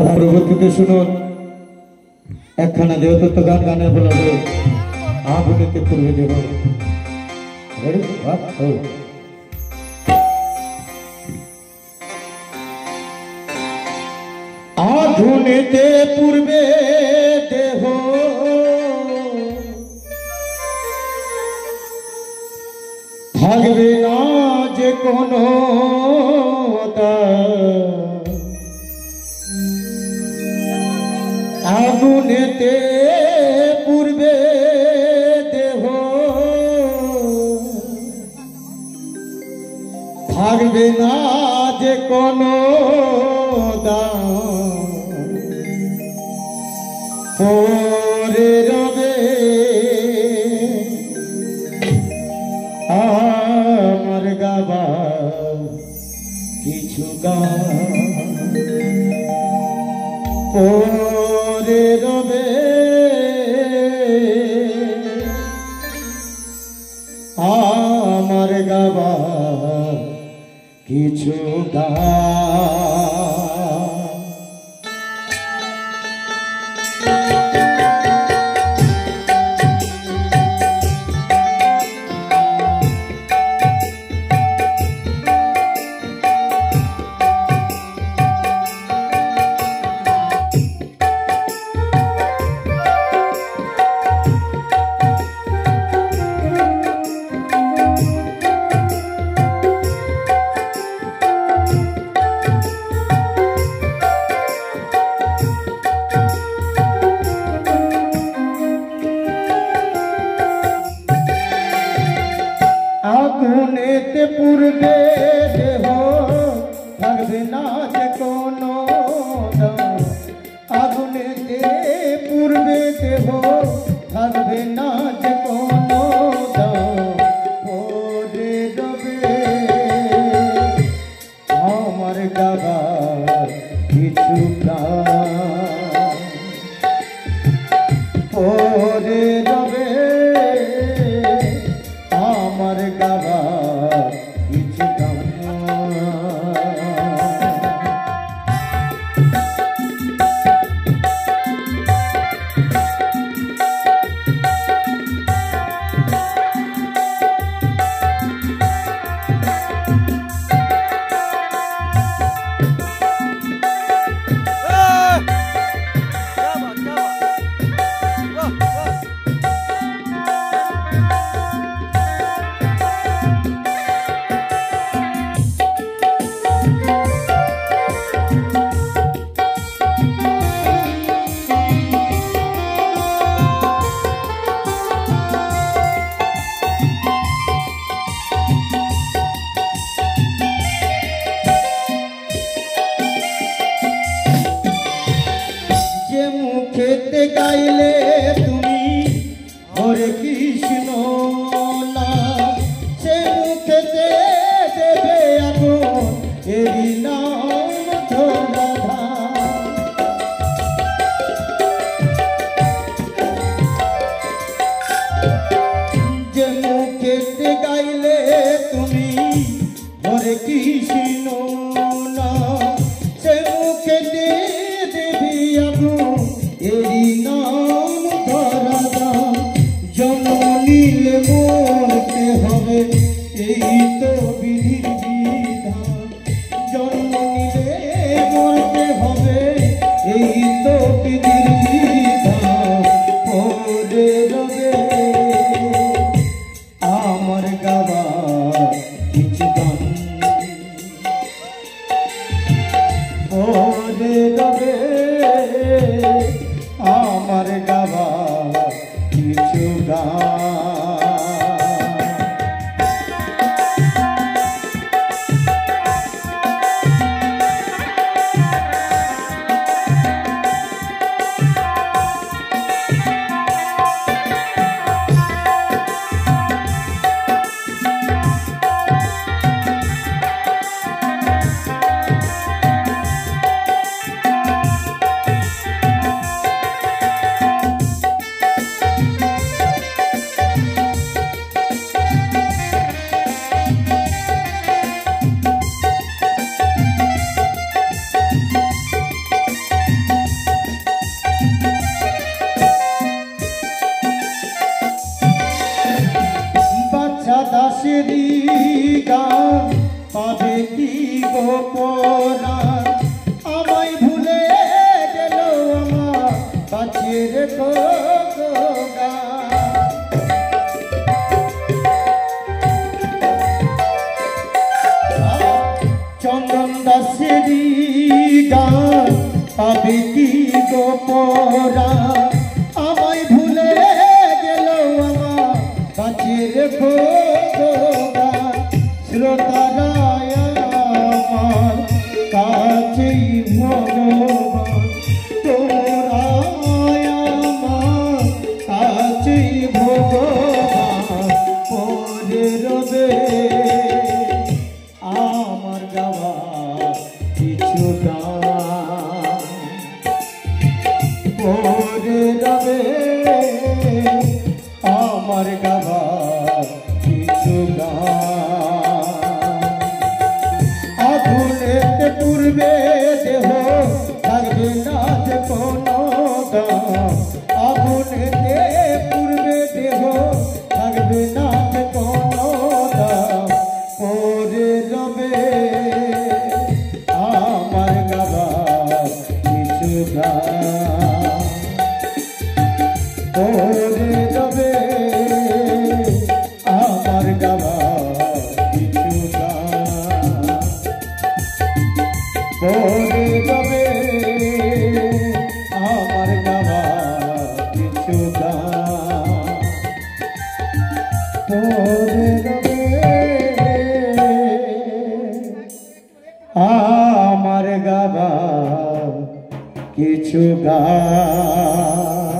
পরবর্তীতে শুনুন একখানা দেবতত্ত্ব গান গানের বলে আগুনেতে পূর্বে দেব। আগুনেতে পূর্বে দেহ থাকবে না যে কোনো আগুনেতে পূর্বে দেহ থাকবে না যে কোনো পরে রবে আমার গাবা কিছু গান পরে রবে আমার গাবা কিছু গান। আগুনেতে পূর্বে দেহ থাকবে না যে কোনো আগুনেতে পূর্বে দেহ থাকবে না যে কোনো পরে রবে আমার গাবা কিছু গান পরে রবে আমার গাবা কিছু গান। মুখেতে গাইলে তুমি হরে কৃষ্ণ না সে মুখেতে দেবে এখন এরি নাম রাধা। যে মুখেতে গাইলে তুমি হরে কৃষ্ণ না সে মুখেতে দেবী এখন এরি নাম ধরা। জন্ম নিলে মরতে হবে এই তো বিধির বিধান। জন্ম নিলে মরতে হবে এই তো বিধির বিধান। পরে রবে আমার গাবা কিছু গান পরে রবে আমার গাবা কিছু গান। পরাণ আমায় ভুলে গেল আমার বাঁচিয়ে রেখো চন্দন দাসেরই গান পাবে কি গো পরাণ আমায় ভুলে গেল আমার বাঁচিয়ে রেখো শ্রোতারায় আমার কাছেই ভগবান তোরায় আমার কাছেই ভগবান পরে রবে আমার গাওয়া কিছু গান পরে রবে আমার গাওয়া কিছু গান আগুনেতে পূর্বে দেহ থাকবে না যে কোনো গান আগুনেতে পূর্বে দেহ থাকবে না যে কোনো গান পরে রবে আমার গাওয়া কিছু গান পরে রবে আমার গাওয়া কিছু গান পরে রবে আমার গাওয়া কিছু গান পরে রবে আমার গাওয়া কিছু গান।